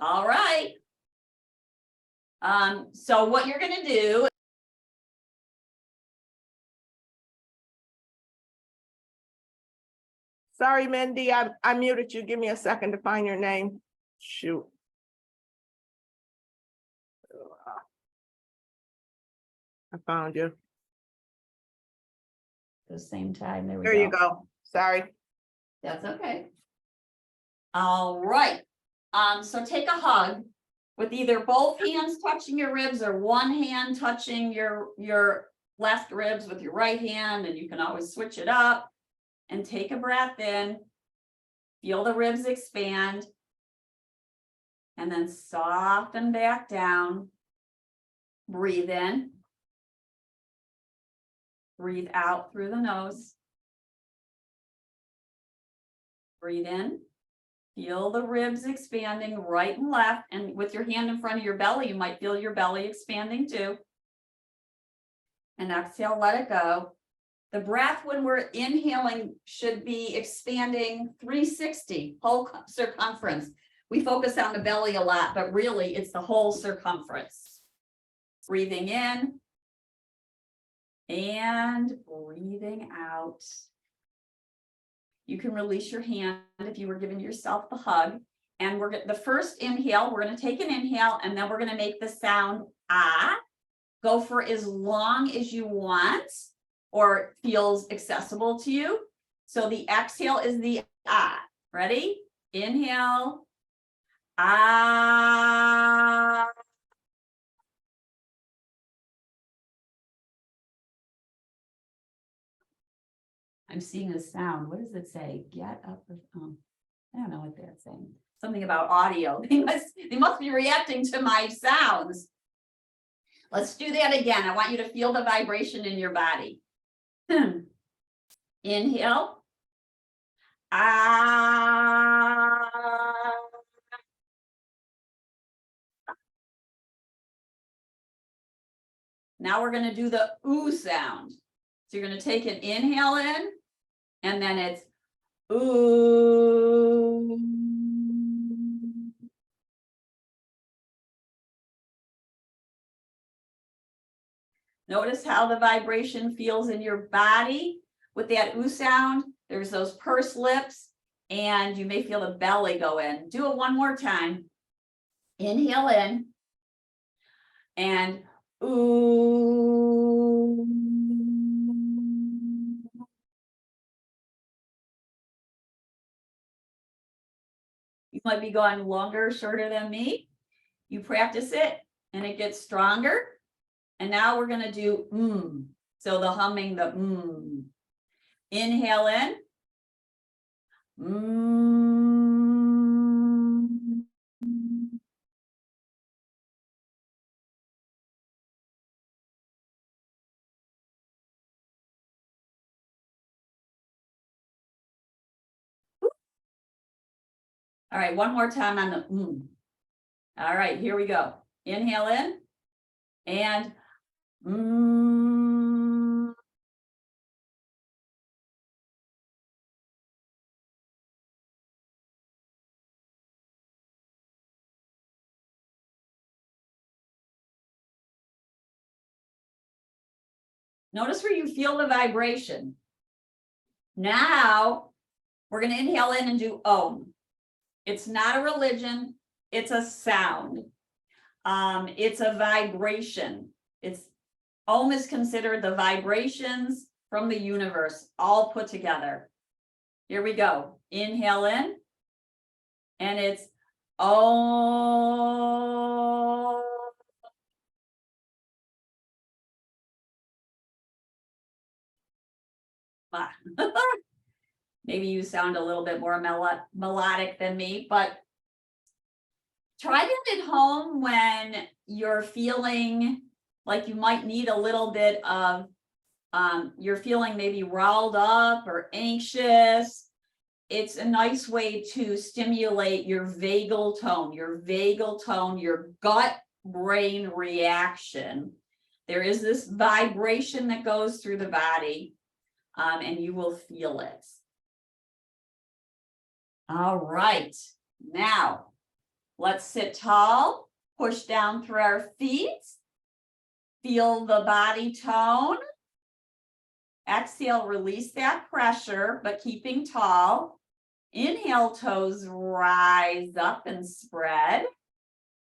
All right. So what you're going to do. Sorry, Mindy, I muted you. Give me a second to find your name. Shoot. I found you. At the same time, there we There go. you go. Sorry. That's okay. All right. So take a hug with either both hands touching your ribs or one hand touching your left ribs with your right hand, and you can always switch it up. And take a breath in. Feel the ribs expand. And then soften back down. Breathe in. Breathe out through the nose. Breathe in. Feel the ribs expanding right and left. And with your hand in front of your belly, you might feel your belly expanding too. And exhale, let it go. The breath when we're inhaling should be expanding 360, whole circumference. We focus on the belly a lot, but really it's the whole circumference. Breathing in and breathing out. You can release your hand if you were giving yourself the hug. And the first inhale, we're going to take an inhale and then we're going to make the sound ah. Go for as long as you want or feels accessible to you. So the exhale is the ah. Ready? Inhale. Ah. I'm seeing a sound. What does it say? Get up. I don't know what that's saying. Something about audio. They must be reacting to my sounds. Let's do that again. I want you to feel the vibration in your body. Inhale. Ah. Now we're going to do the ooh sound. So you're going to take an inhale in, and then it's ooh. Notice how the vibration feels in your body with that ooh sound. There's those pursed lips, and you may feel the belly go in. Do it one more time. Inhale in, and ooh. You might be going longer or shorter than me. You practice it, and it gets stronger. And now we're going to do So the humming, the Inhale in. All right, one more time on the All right, here we go. Inhale in and Notice where you feel the vibration. Now we're going to inhale in and do Om. It's not a religion, it's a sound. It's a vibration. Om is considered the vibrations from the universe all put together. Here we go. Inhale in, and it's Om. Maybe you sound a little bit more melodic than me, but try that at home when you're feeling like you might need a little bit of, you're feeling maybe riled up or anxious. It's a nice way to stimulate your vagal tone, your gut brain reaction. There is this vibration that goes through the body, and you will feel it. All right, now Let's sit tall, push down through our feet. Feel the body tone. Exhale, release that pressure, but keeping tall. Inhale, toes rise up and spread.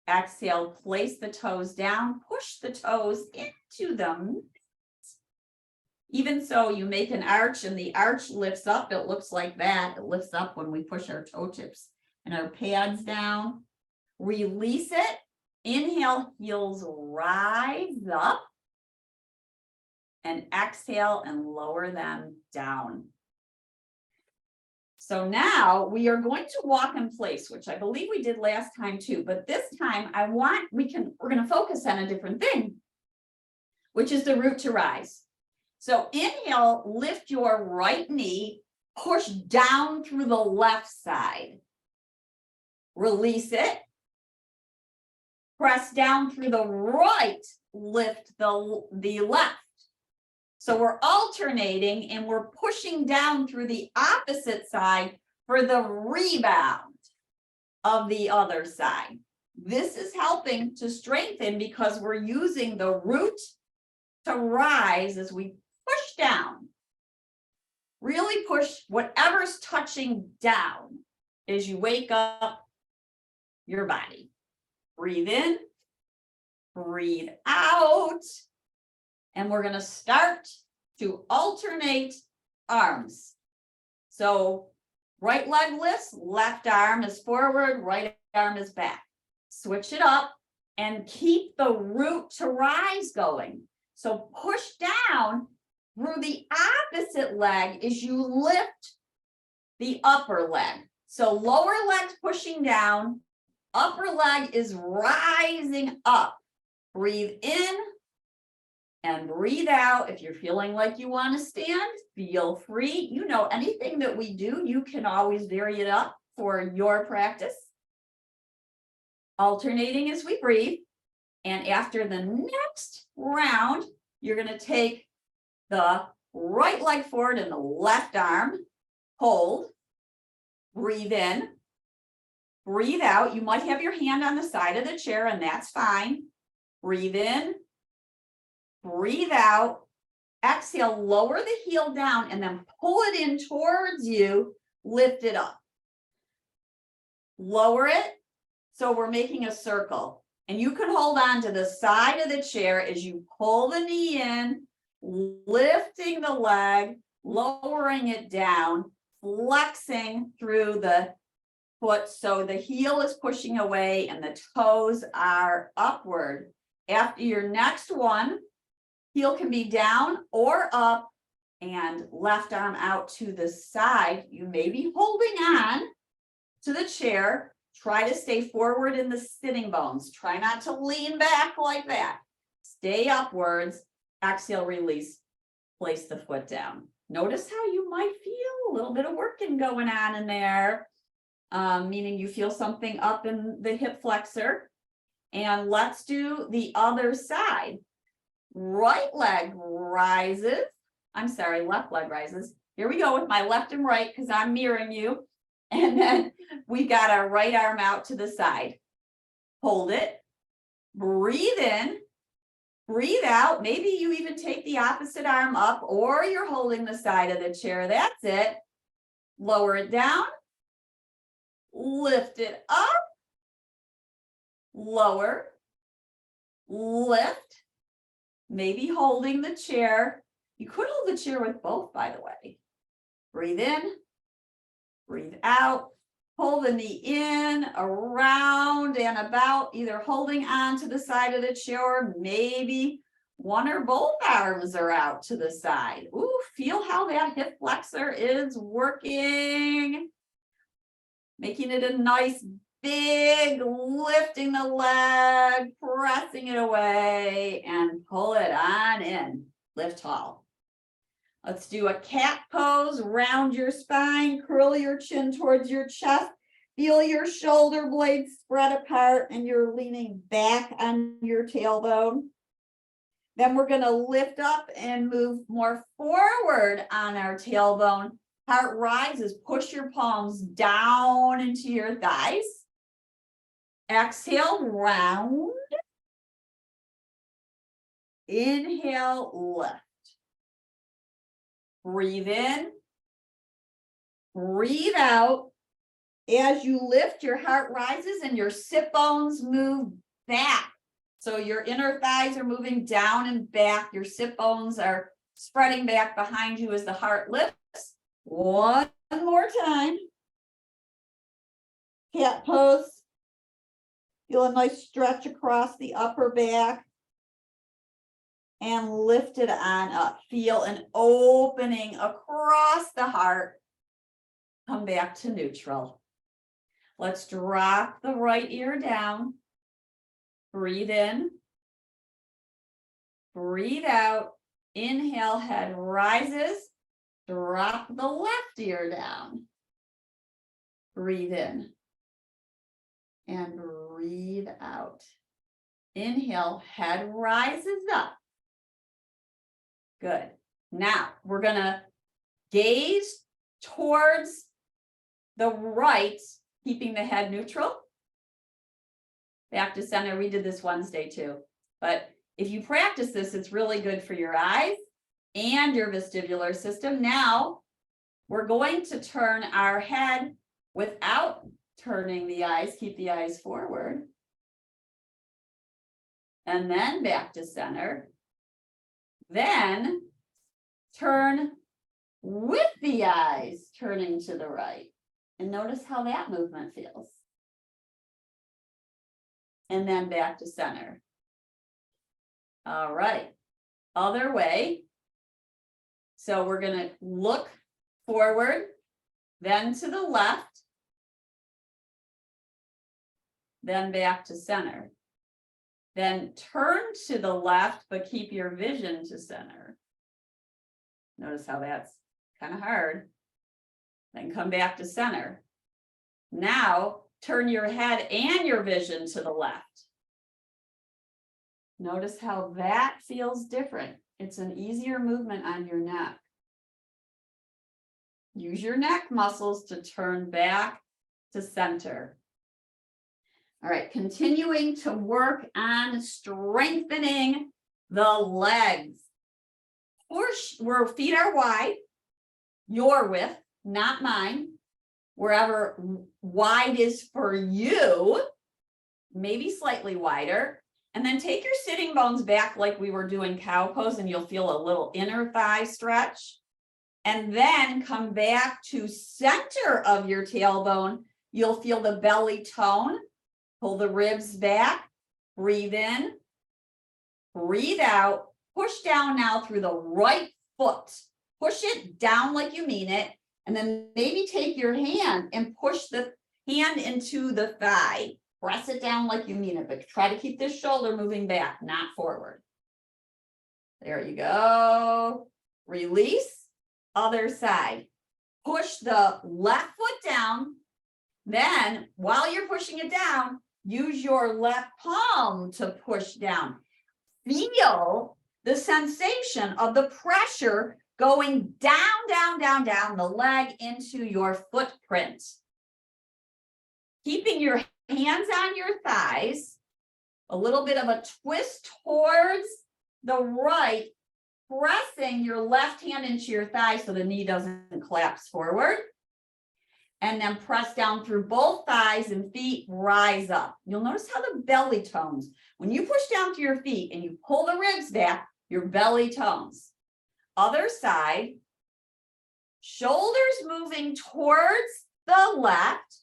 Exhale, place the toes down, push the toes into them. Even so, you make an arch and the arch lifts up. It looks like that. It lifts up when we push our toe tips and our pads down. Release it. Inhale, heels rise up. And exhale and lower them down. So now we are going to walk in place, which I believe we did last time too, but this time we're going to focus on a different thing, which is the root to rise. So inhale, lift your right knee, push down through the left side. Release it. Press down through the right, lift the left. So we're alternating and we're pushing down through the opposite side for the rebound of the other side. This is helping to strengthen because we're using the root to rise as we push down. Really push whatever's touching down as you wake up your body. Breathe in, breathe out. And we're going to start to alternate arms. So right leg lifts, left arm is forward, right arm is back. Switch it up and keep the root to rise going. So push down through the opposite leg as you lift the upper leg. So lower leg's pushing down, upper leg is rising up. Breathe in. And breathe out. If you're feeling like you want to stand, feel free. You know, anything that we do, you can always vary it up for your practice. Alternating as we breathe. And after the next round, you're going to take the right leg forward and the left arm. Hold. Breathe in. Breathe out. You might have your hand on the side of the chair, and that's fine. Breathe in. Breathe out, exhale, lower the heel down and then pull it in towards you, lift it up. Lower it, so we're making a circle. And you can hold on to the side of the chair as you pull the knee in, lifting the leg, lowering it down, flexing through the foot so the heel is pushing away and the toes are upward. After your next one, heel can be down or up and left arm out to the side. You may be holding on to the chair. Try to stay forward in the sitting bones. Try not to lean back like that. Stay upwards. Exhale, release. Place the foot down. Notice how you might feel a little bit of working going on in there, meaning you feel something up in the hip flexor. And let's do the other side. Right leg rises. I'm sorry, left leg rises. Here we go with my left and right because I'm mirroring you. And then we got our right arm out to the side. Hold it. Breathe in. Breathe out. Maybe you even take the opposite arm up or you're holding the side of the chair. That's it. Lower it down. Lift it up. Lower. Lift. Maybe holding the chair. You could hold the chair with both, by the way. Breathe in, breathe out, pull the knee in, around and about, either holding on to the side of the chair, or maybe one or both arms are out to the side. Ooh, feel how that hip flexor is working. Making it a nice big, lifting the leg, pressing it away, and pull it on in. Lift tall. Let's do a cat pose. Round your spine, curl your chin towards your chest. Feel your shoulder blades spread apart and you're leaning back on your tailbone. Then we're going to lift up and move more forward on our tailbone. Heart rises. Push your palms down into your thighs. Exhale, round. Inhale, lift. Breathe in. Breathe out. As you lift, your heart rises and your sit bones move back. So your inner thighs are moving down and back. Your sit bones are spreading back behind you as the heart lifts. One more time. Cat pose. Feel a nice stretch across the upper back. And lift it on up. Feel an opening across the heart. Come back to neutral. Let's drop the right ear down. Breathe in. Breathe out. Inhale, head rises. Drop the left ear down. Breathe in. And breathe out. Inhale, head rises up. Good. Now we're going to gaze towards the right, keeping the head neutral. Back to center. We did this Wednesday too. But if you practice this, it's really good for your eyes and your vestibular system. Now we're going to turn our head without turning the eyes. Keep the eyes forward. And then back to center. Then turn with the eyes turning to the right. And notice how that movement feels. And then back to center. All right. Other way. So we're going to look forward, then to the left, then back to center. Then turn to the left, but keep your vision to center. Notice how that's kind of hard. Then come back to center. Now turn your head and your vision to the left. Notice how that feels different. It's an easier movement on your neck. Use your neck muscles to turn back to center. All right, continuing to work on strengthening the legs. Push where feet are wide, your width, not mine. Wherever wide is for you, maybe slightly wider. And then take your sitting bones back like we were doing cow pose, and you'll feel a little inner thigh stretch. And then come back to center of your tailbone. You'll feel the belly tone. Pull the ribs back, breathe in, breathe out, push down now through the right foot. Push it down like you mean it, and then maybe take your hand and push the hand into the thigh. Press it down like you mean it, but try to keep this shoulder moving back, not forward. There you go. Release, other side. Push the left foot down. Then, while you're pushing it down, use your left palm to push down. Feel the sensation of the pressure going down, down, down, down the leg into your footprint. Keeping your hands on your thighs, a little bit of a twist towards the right, pressing your left hand into your thigh so the knee doesn't collapse forward. And then press down through both thighs and feet, rise up. You'll notice how the belly tones. When you push down through your feet and you pull the ribs back, your belly tones. Other side, shoulders moving towards the left.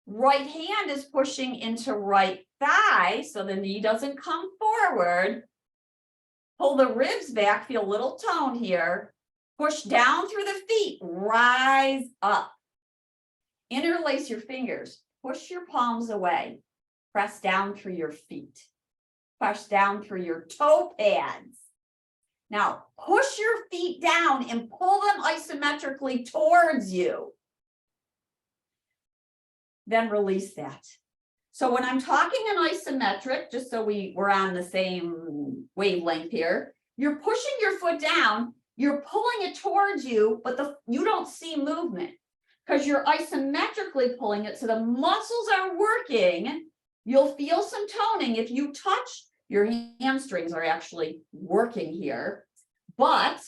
Right hand is pushing into right thigh so the knee doesn't come forward. Pull the ribs back, feel a little tone here. Push down through the feet, rise up. Interlace your fingers, push your palms away, press down through your feet, press down through your toe pads. Now push your feet down and pull them isometrically towards you. Then release that. So when I'm talking in isometric, just so we're on the same wavelength here, you're pushing your foot down, you're pulling it towards you, but you don't see movement. Because you're isometrically pulling it, so the muscles are working You'll feel some toning if you touch, your hamstrings are actually working here, but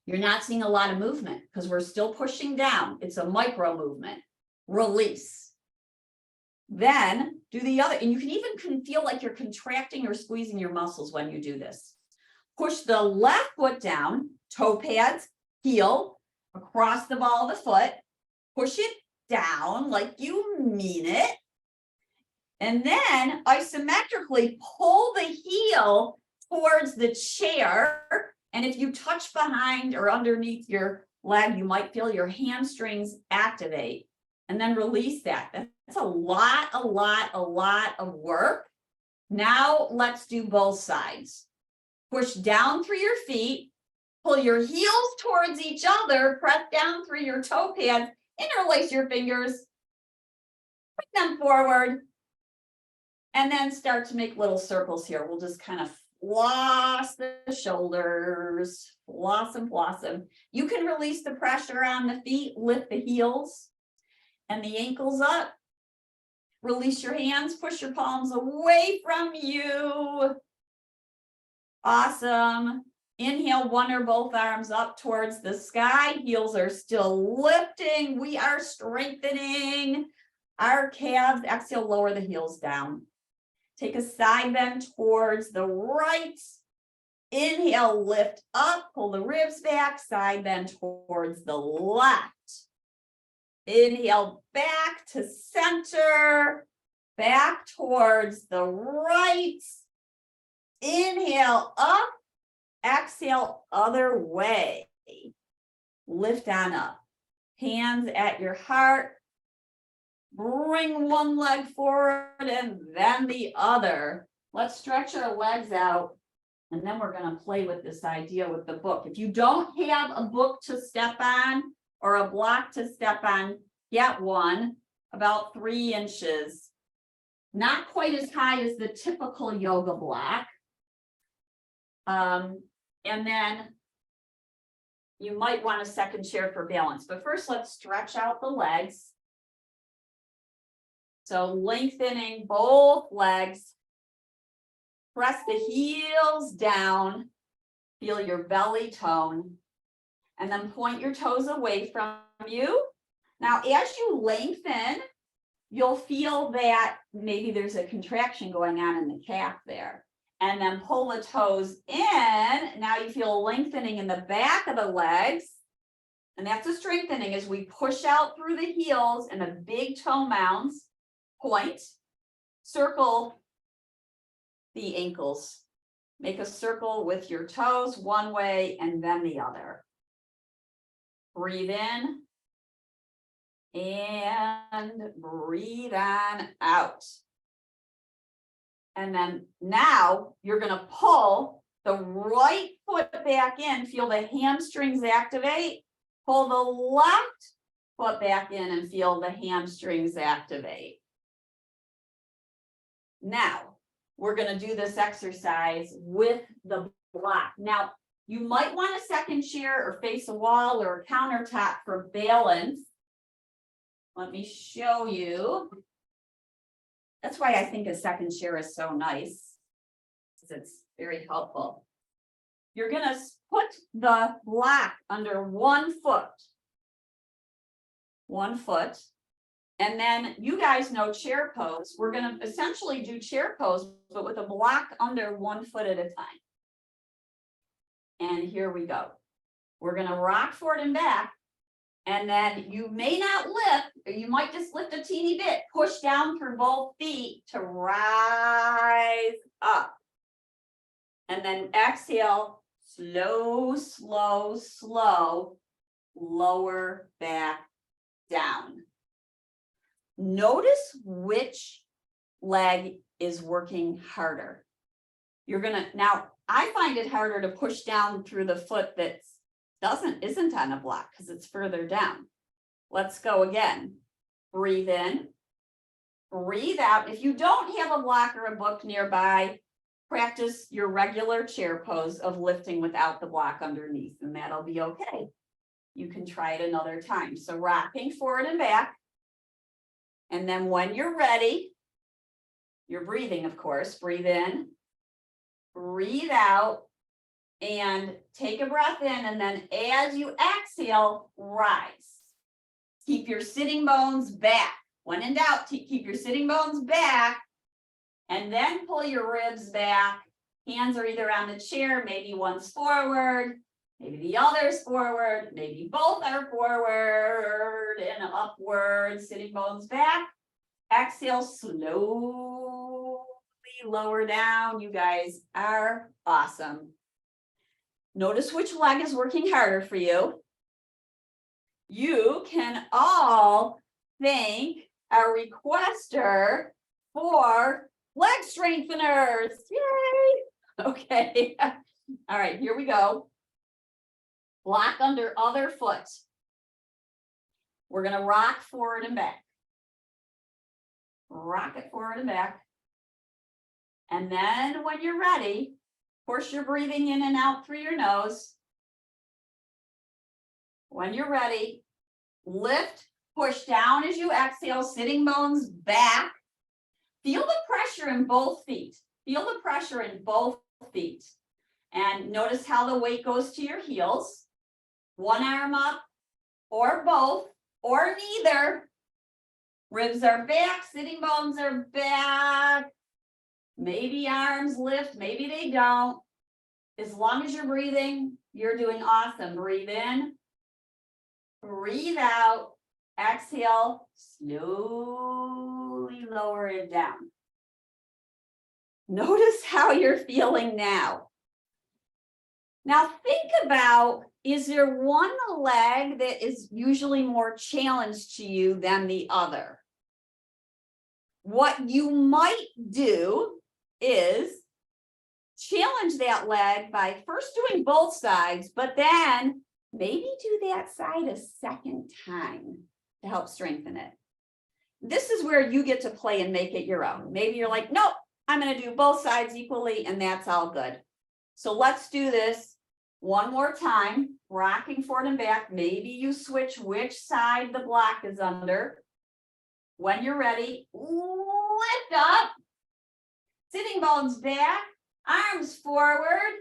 you're not seeing a lot of movement because we're still pushing down. It's a micro movement. Release. Then do the other, and you can feel like you're contracting or squeezing your muscles when you do this. Push the left foot down, toe pads, heel, across the ball of the foot. Push it down like you mean it. And then isometrically pull the heel towards the chair. And if you touch behind or underneath your leg, you might feel your hamstrings activate. And then release that. That's a lot of work. Now let's do both sides. Push down through your feet. Pull your heels towards each other. Press down through your toe pads. Interlace your fingers. Bring them forward. And then start to make little circles here. We'll just kind of floss the shoulders, floss them. You can release the pressure on the feet, lift the heels and the ankles up. Release your hands, push your palms away from you. Awesome. Inhale, one or both arms up towards the sky. Heels are still lifting. We are strengthening our calves. Exhale, lower the heels down. Take a side bend towards the right. Inhale, lift up, pull the ribs back, side bend towards the left. Inhale, back to center, back towards the right. Inhale, up, exhale, other way. Lift on up. Hands at your heart. Bring one leg forward and then the other. Let's stretch our legs out. And then we're going to play with this idea with the book. If you don't have a book to step on or a block to step on, get one about 3 inches. Not quite as high as the typical yoga block. And then you might want a second chair for balance. But first, let's stretch out the legs. So lengthening both legs. Press the heels down. Feel your belly tone. And then point your toes away from you. Now, as you lengthen, you'll feel that maybe there's a contraction going on in the calf there. And then pull the toes in. Now you feel a lengthening in the back of the legs. And that's a strengthening as we push out through the heels and the big toe mounds. Point, circle the ankles. Make a circle with your toes one way and then the other. Breathe in and breathe on out. And then now you're going to pull the right foot back in. Feel the hamstrings activate. Pull the left foot back in and feel the hamstrings activate. Now, we're going to do this exercise with the block. Now, you might want a second chair or face a wall or a countertop for balance. Let me show you. That's why I think a second chair is so nice, because it's very helpful. You're going to put the block under one foot. And then you guys know chair pose. We're going to essentially do chair pose, but with a block under 1 foot at a time. And here we go. We're going to rock forward and back. And then you may not lift, or you might just lift a teeny bit. Push down through both feet to rise up. And then exhale, slow, lower back down. Notice which leg is working harder. Now I find it harder to push down through the foot that isn't on a block because it's further down. Let's go again. Breathe in, breathe out. If you don't have a block or a book nearby, practice your regular chair pose of lifting without the block underneath, and that'll be okay. You can try it another time. So rocking forward and back. And then when you're ready, You're breathing, of course. Breathe in, breathe out, and take a breath in. And then as you exhale, rise. Keep your sitting bones back. When in doubt, keep your sitting bones back. And then pull your ribs back. Hands are either on the chair, maybe one's forward, maybe the other's forward, maybe both are forward and upward, sitting bones back. Exhale, slowly lower down. You guys are awesome. Notice which leg is working harder for you. You can all thank our requester for leg strengtheners. Yay! Okay. All right, here we go. Block under other foot. We're going to rock forward and back. Rock it forward and back. And then when you're ready, of course, you're breathing in and out through your nose. When you're ready, lift, push down as you exhale, sitting bones back. Feel the pressure in both feet. Feel the pressure in both feet. And notice how the weight goes to your heels. One arm up, or both, or neither. Ribs are back, sitting bones are back. Maybe arms lift, maybe they don't. As long as you're breathing, you're doing awesome. Breathe in, breathe out, exhale, slowly lower it down. Notice how you're feeling now. Now think about, is there one leg that is usually more challenged to you than the other? What you might do is challenge that leg by first doing both sides, but then maybe do that side a second time to help strengthen it. This is where you get to play and make it your own. Maybe you're like, nope, I'm going to do both sides equally, and that's all good. So let's do this one more time, rocking forward and back. Maybe you switch which side the block is under. When you're ready, lift up, sitting bones back, arms forward,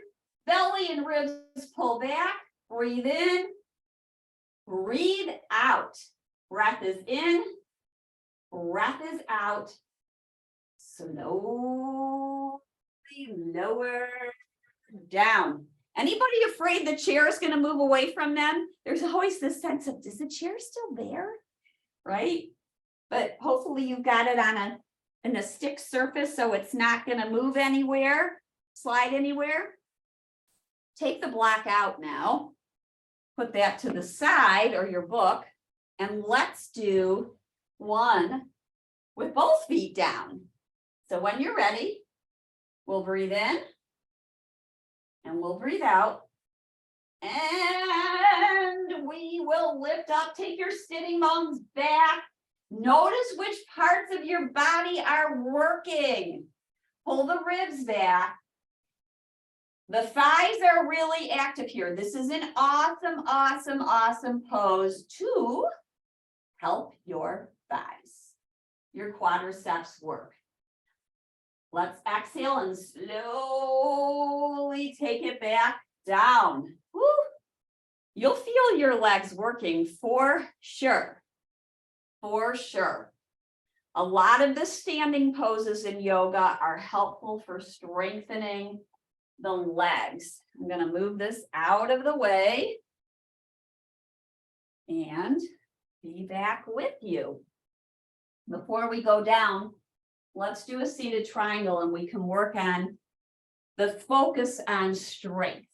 belly and ribs pull back, breathe in, breathe out. Breath is in, breath is out. Slowly lower down. Anybody afraid the chair is going to move away from them? There's always this sense of, is the chair still there? Right? But hopefully you've got it on a stick surface so it's not going to move anywhere, slide anywhere. Take the block out now. Put that to the side or your book. And let's do one with both feet down. So when you're ready, we'll breathe in and we'll breathe out. And we will lift up, take your sitting bones back. Notice which parts of your body are working. Pull the ribs back. The thighs are really active here. This is an awesome, awesome, awesome pose to help your thighs, your quadriceps work. Let's exhale and slowly take it back down. Woo. You'll feel your legs working for sure. For sure. A lot of the standing poses in yoga are helpful for strengthening the legs. I'm going to move this out of the way and be back with you. Before we go down, let's do a seated triangle and we can work on the focus on strength.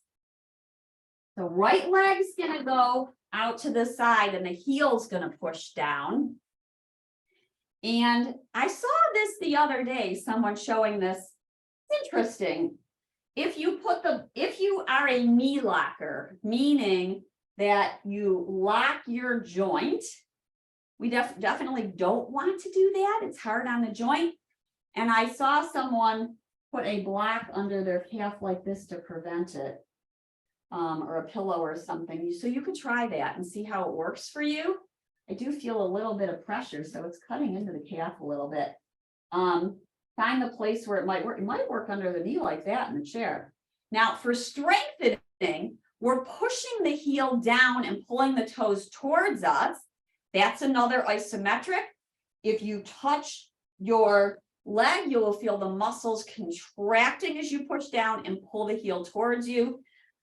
The right leg's going to go out to the side and the heel's going to push down. And I saw this the other day, someone showing this. It's interesting. If you are a knee locker, meaning that you lock your joint, we definitely don't want to do that. It's hard on the joint. And I saw someone put a block under their calf like this to prevent it, or a pillow or something. So you could try that and see how it works for you. I do feel a little bit of pressure, so it's cutting into the calf a little bit. Find the place where it might work. It might work under the knee like that in the chair. Now for strengthening, we're pushing the heel down and pulling the toes towards us. That's another isometric. If you touch your leg, you will feel the muscles contracting as you push down and pull the heel towards you.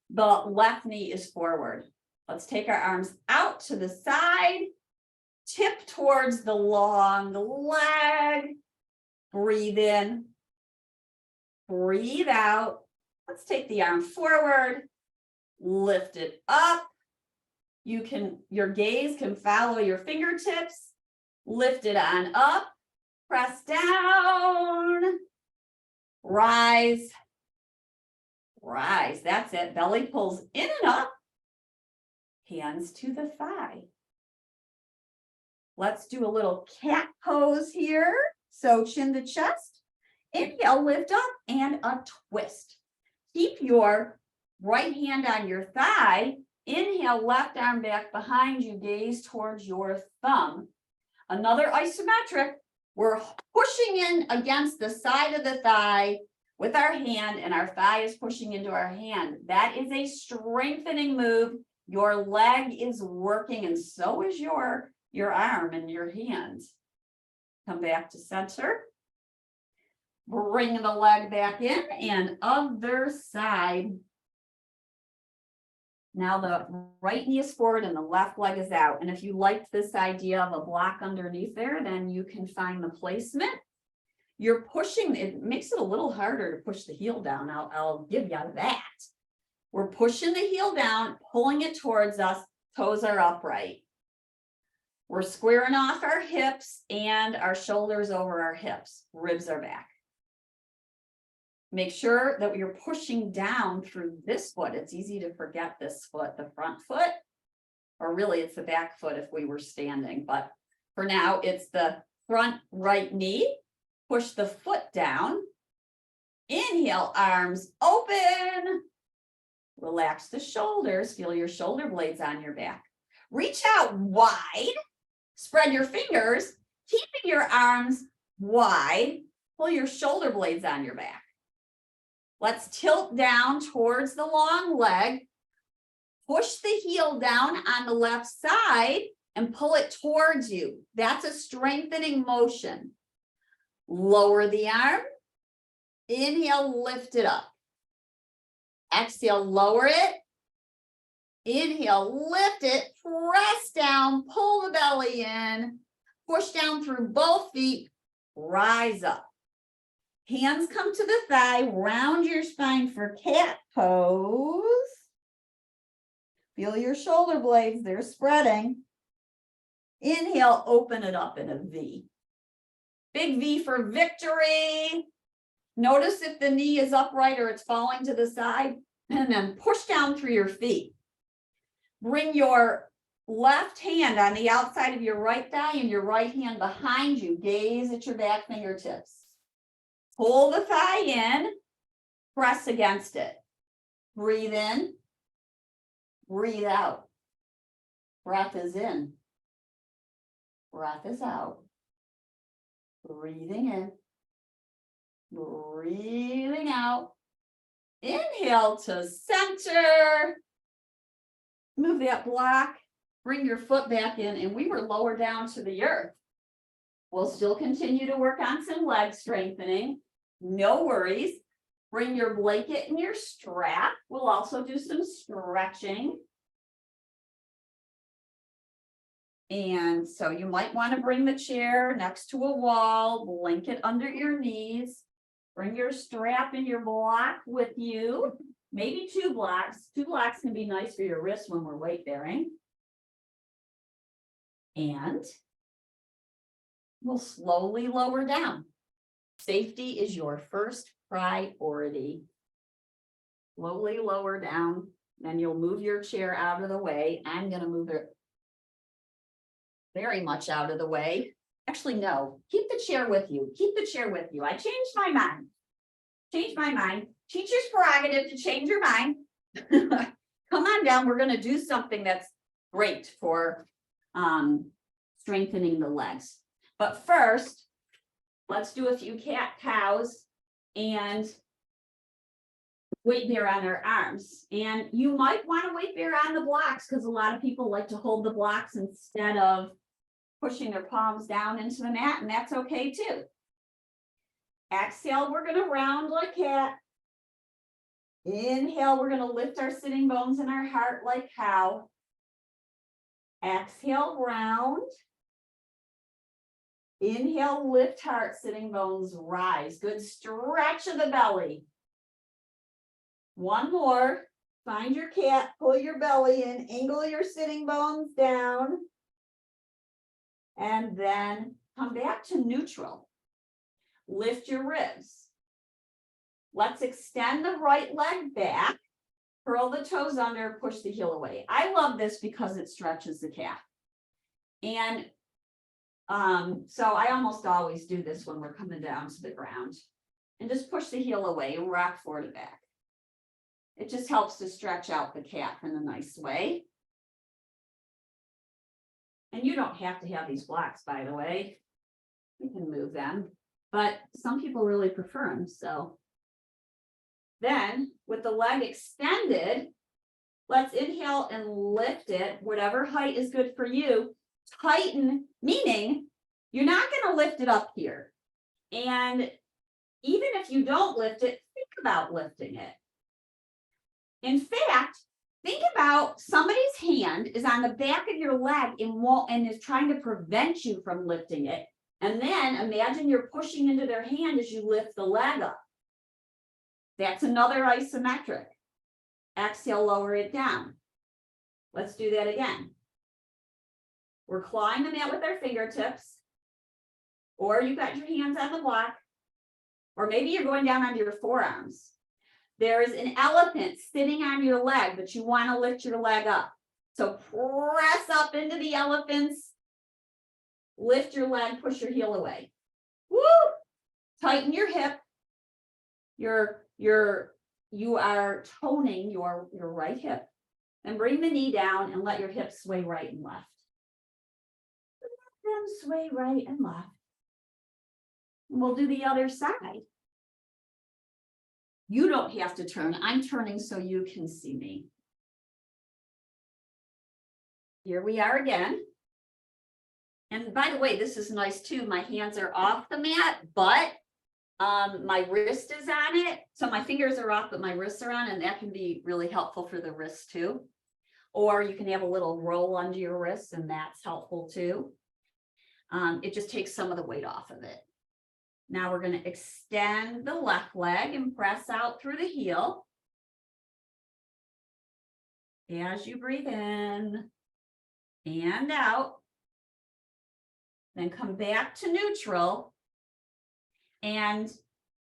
The left knee is forward. Let's take our arms out to the side, tip towards the long leg. Breathe in, breathe out. Let's take the arm forward, lift it up. Your gaze can follow your fingertips. Lift it on up, press down, rise, rise. That's it. Belly pulls in and up, hands to the thigh. Let's do a little cat pose here. So chin to chest, inhale, lift up, and a twist. Keep your right hand on your thigh. Inhale, left arm back behind you, gaze towards your thumb. Another isometric, we're pushing in against the side of the thigh with our hand, and our thigh is pushing into our hand. That is a strengthening move. Your leg is working, and so is your arm and your hands. Come back to center. Bring the leg back in, and other side. Now the right knee is forward and the left leg is out. And if you liked this idea of a block underneath there, then you can find the placement. You're pushing, it makes it a little harder to push the heel down. I'll give you that. We're pushing the heel down, pulling it towards us, toes are upright. We're squaring off our hips and our shoulders over our hips. Ribs are back. Make sure that you're pushing down through this foot. It's easy to forget this foot, the front foot, or really it's the back foot if we were standing. But for now, it's the front right knee. Push the foot down. Inhale, arms open. Relax the shoulders. Feel your shoulder blades on your back. Reach out wide. Spread your fingers, keeping your arms wide. Pull your shoulder blades on your back. Let's tilt down towards the long leg. Push the heel down on the left side and pull it towards you. That's a strengthening motion. Lower the arm. Inhale, lift it up. Exhale, lower it. Inhale, lift it, press down, pull the belly in, push down through both feet, rise up. Hands come to the thigh, round your spine for cat pose. Feel your shoulder blades, they're spreading. Inhale, open it up in a V. Big V for victory. Notice if the knee is upright or it's falling to the side, and then push down through your feet. Bring your left hand on the outside of your right thigh and your right hand behind you. Gaze at your back fingertips. Pull the thigh in, press against it. Breathe in, breathe out. Breath is in, breath is out. Breathing in, breathing out. Inhale to center. Move that block, bring your foot back in, and we were lower down to the earth. We'll still continue to work on some leg strengthening. No worries. Bring your blanket and your strap. We'll also do some stretching. And so you might want to bring the chair next to a wall, blanket under your knees. Bring your strap and your block with you. Maybe 2 blocks. 2 blocks can be nice for your wrists when we're weight bearing. And we'll slowly lower down. Safety is your first priority. Slowly lower down. Then you'll move your chair out of the way. I'm going to move it very much out of the way. Actually, no. Keep the chair with you. Keep the chair with you. I changed my mind. Change my mind. Teacher's prerogative to change your mind. Come on down. We're going to do something that's great for strengthening the legs. But first, Let's do a few cat cows and weight bear on our arms. And you might want to weight bear on the blocks because a lot of people like to hold the blocks instead of pushing their palms down into the mat, and that's okay too. Exhale, we're going to round like cat. Inhale, we're going to lift our sitting bones and our heart like cow. Exhale, round. Inhale, lift heart, sitting bones, rise. Good stretch of the belly. One more. Find your cat, pull your belly in, angle your sitting bones down. And then come back to neutral. Lift your ribs. Let's extend the right leg back. Curl the toes under, push the heel away. I love this because it stretches the calf. And so I almost always do this when we're coming down to the ground. And just push the heel away and rock forward and back. It just helps to stretch out the calf in a nice way. And you don't have to have these blocks, by the way. You can move them, but some people really prefer them. So then with the leg extended, let's inhale and lift it, whatever height is good for you. Tighten, meaning you're not going to lift it up here. And even if you don't lift it, think about lifting it. In fact, think about somebody's hand is on the back of your leg and is trying to prevent you from lifting it. And then imagine you're pushing into their hand as you lift the leg up. That's another isometric. Exhale, lower it down. Let's do that again. We're clawing the mat with our fingertips, or you've got your hands on the block, or maybe you're going down onto your forearms. There is an elephant sitting on your leg, but you want to lift your leg up. So press up into the elephants, lift your leg, push your heel away. Woo! Tighten your hip. You are toning your right hip. And bring the knee down and let your hips sway right and left. Let them sway right and left. And we'll do the other side. You don't have to turn. I'm turning so you can see me. Here we are again. And by the way, this is nice too. My hands are off the mat, but my wrist is on it. So my fingers are off, but my wrists are on, and that can be really helpful for the wrists too. Or you can have a little roll under your wrists, and that's helpful too. It just takes some of the weight off of it. Now we're going to extend the left leg and press out through the heel. As you breathe in and out, then come back to neutral and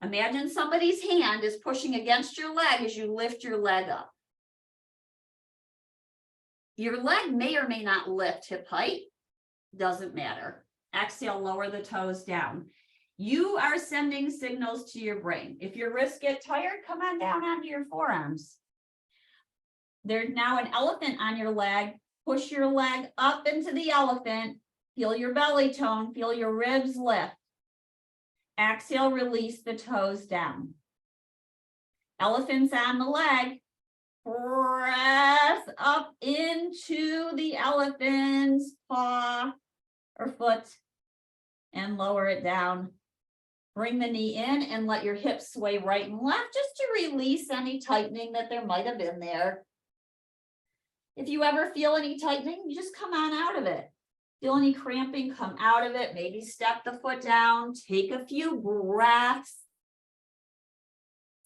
imagine somebody's hand is pushing against your leg as you lift your leg up. Your leg may or may not lift hip height, doesn't matter. Exhale, lower the toes down. You are sending signals to your brain. If your wrists get tired, come on down onto your forearms. There's now an elephant on your leg. Push your leg up into the elephant. Feel your belly tone. Feel your ribs lift. Exhale, release the toes down. Elephant's on the leg. Press up into the elephant's paw or foot and lower it down. Bring the knee in and let your hips sway right and left just to release any tightening that there might have been there. If you ever feel any tightening, you just come on out of it. Feel any cramping, come out of it. Maybe step the foot down, take a few breaths.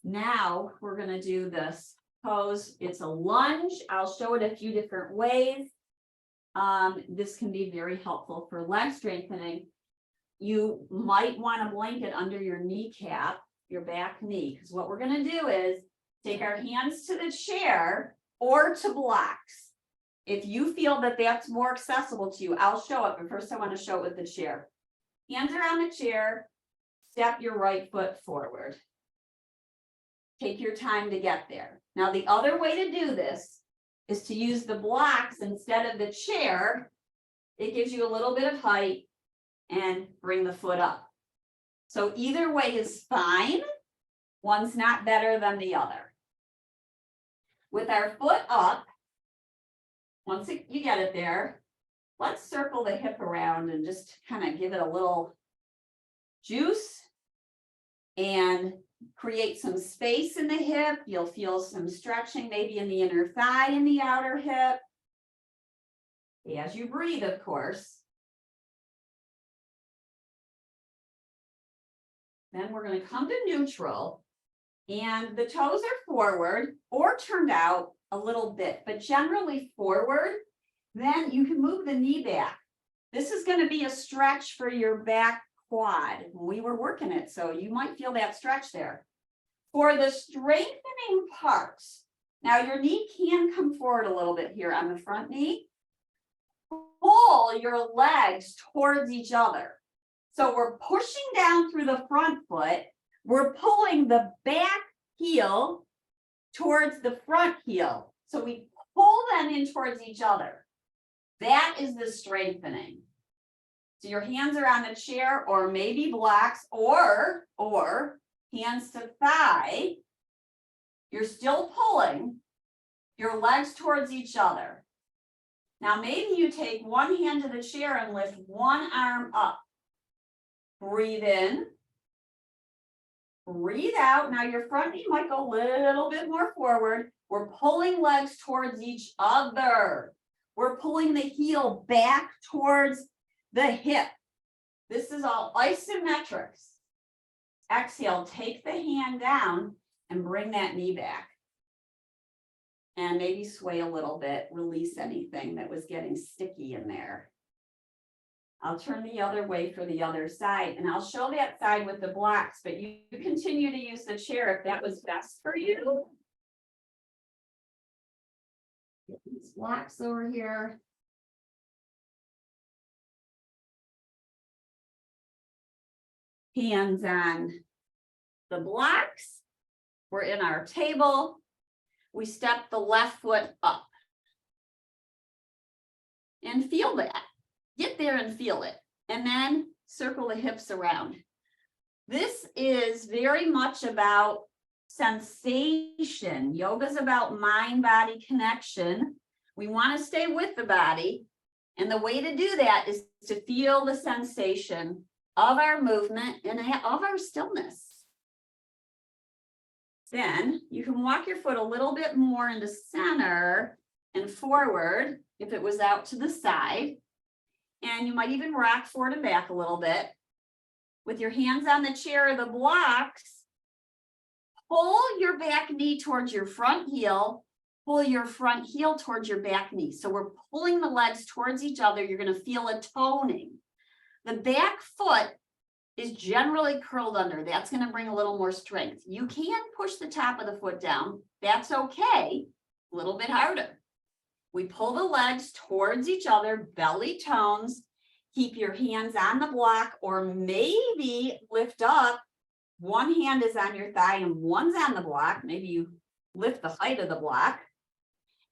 Now we're going to do this pose. It's a lunge. I'll show it a few different ways. This can be very helpful for leg strengthening. You might want a blanket under your kneecap, your back knee, because what we're going to do is take our hands to the chair or to blocks. If you feel that that's more accessible to you, I'll show it, but first I want to show it with the chair. Hands are on the chair, step your right foot forward. Take your time to get there. Now, the other way to do this is to use the blocks instead of the chair. It gives you a little bit of height and bring the foot up. So either way is fine. One's not better than the other. With our foot up, once you get it there, let's circle the hip around and just kind of give it a little juice and create some space in the hip. You'll feel some stretching maybe in the inner thigh and the outer hip. As you breathe, of course. Then we're going to come to neutral, and the toes are forward or turned out a little bit, but generally forward. Then you can move the knee back. This is going to be a stretch for your back quad. We were working it, so you might feel that stretch there. For the strengthening parts, now your knee can come forward a little bit here on the front knee. Pull your legs towards each other. So we're pushing down through the front foot. We're pulling the back heel towards the front heel. So we pull them in towards each other. That is the strengthening. So your hands are on the chair or maybe blocks or hands to thigh. You're still pulling your legs towards each other. Now maybe you take one hand to the chair and lift one arm up. Breathe in. Breathe out. Now your front knee might go a little bit more forward. We're pulling legs towards each other. We're pulling the heel back towards the hip. This is all isometrics. Exhale, take the hand down and bring that knee back. And maybe sway a little bit, release anything that was getting sticky in there. I'll turn the other way for the other side, and I'll show that side with the blocks, but you continue to use the chair if that was best for you. Get these blocks over here. Hands on the blocks. We're in our table. We step the left foot up. And feel that. Get there and feel it. And then circle the hips around. This is very much about sensation. Yoga is about mind-body connection. We want to stay with the body. And the way to do that is to feel the sensation of our movement and of our stillness. Then you can walk your foot a little bit more into center and forward if it was out to the side. And you might even rock forward and back a little bit. With your hands on the chair or the blocks, pull your back knee towards your front heel, pull your front heel towards your back knee. So we're pulling the legs towards each other. You're going to feel a toning. The back foot is generally curled under. That's going to bring a little more strength. You can push the top of the foot down. That's okay. A little bit harder. We pull the legs towards each other, belly tones. Keep your hands on the block or maybe lift up. One hand is on your thigh and one's on the block. Maybe you lift the height of the block.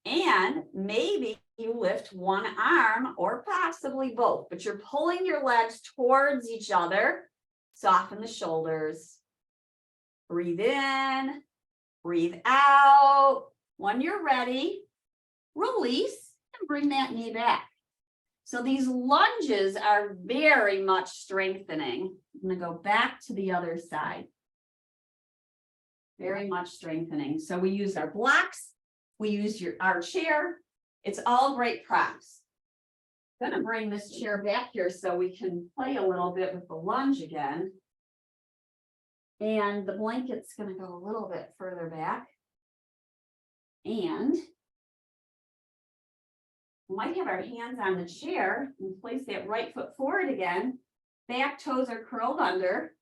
And maybe you lift one arm or possibly both, but you're pulling your legs towards each other. Soften the shoulders. Breathe in, breathe out. When you're ready, release and bring that knee back. So these lunges are very much strengthening. I'm going to go back to the other side. Very much strengthening. So we use our blocks. We use our chair. It's all great props. I'm going to bring this chair back here so we can play a little bit with the lunge again. And the blanket's going to go a little bit further back. And we might have our hands on the chair and place that right foot forward again. Back toes are curled under.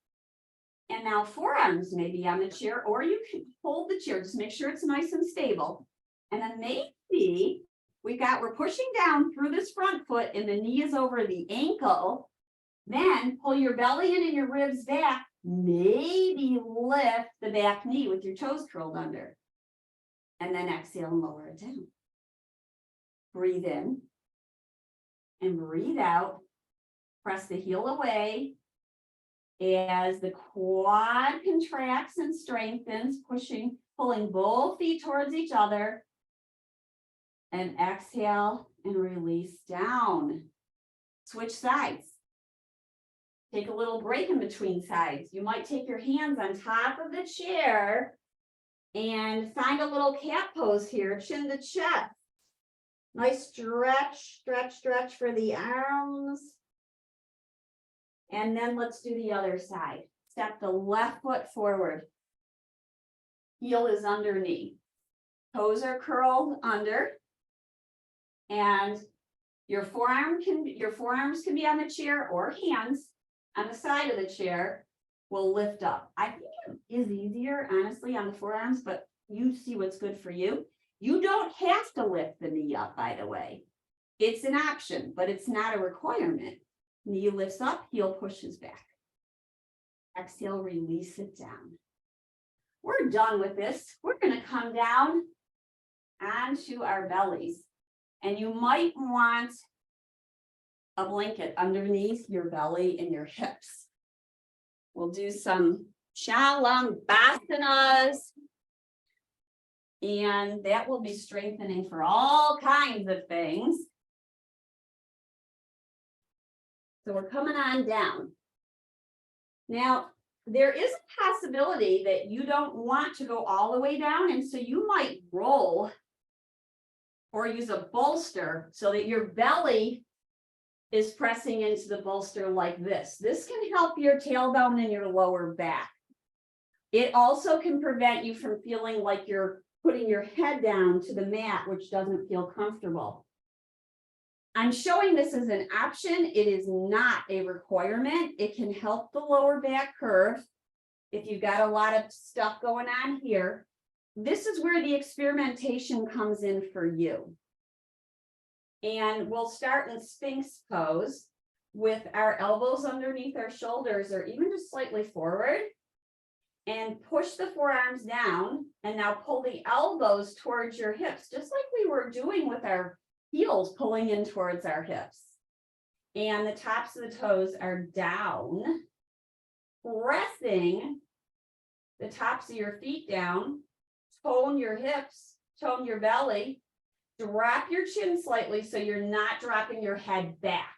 And now forearms may be on the chair, or you can hold the chair. Just make sure it's nice and stable. And then maybe we're pushing down through this front foot and the knee is over the ankle. Then pull your belly in and your ribs back. Maybe lift the back knee with your toes curled under. And then exhale and lower it down. Breathe in and breathe out. Press the heel away as the quad contracts and strengthens, pulling both feet towards each other. And exhale and release down. Switch sides. Take a little break in between sides. You might take your hands on top of the chair and find a little cat pose here, chin to chest. Nice stretch, stretch, stretch for the arms. And then let's do the other side. Step the left foot forward. Heel is underneath. Toes are curled under. And your forearms can be on the chair, or hands on the side of the chair will lift up. I think it is easier, honestly, on the forearms, but you see what's good for you. You don't have to lift the knee up, by the way. It's an option, but it's not a requirement. Knee lifts up, heel pushes back. Exhale, release it down. We're done with this. We're going to come down onto our bellies. And you might want a blanket underneath your belly and your hips. We'll do some Shalambasanas. And that will be strengthening for all kinds of things. So we're coming on down. Now, there is a possibility that you don't want to go all the way down, and so you might roll or use a bolster so that your belly is pressing into the bolster like this. This can help your tailbone and your lower back. It also can prevent you from feeling like you're putting your head down to the mat, which doesn't feel comfortable. I'm showing this as an option. It is not a requirement. It can help the lower back curve if you've got a lot of stuff going on here. This is where the experimentation comes in for you. And we'll start in Sphinx pose with our elbows underneath our shoulders, or even just slightly forward, and push the forearms down. And now pull the elbows towards your hips, just like we were doing with our heels pulling in towards our hips. And the tops of the toes are down, pressing the tops of your feet down. Tone your hips, tone your belly, drop your chin slightly so you're not dropping your head back.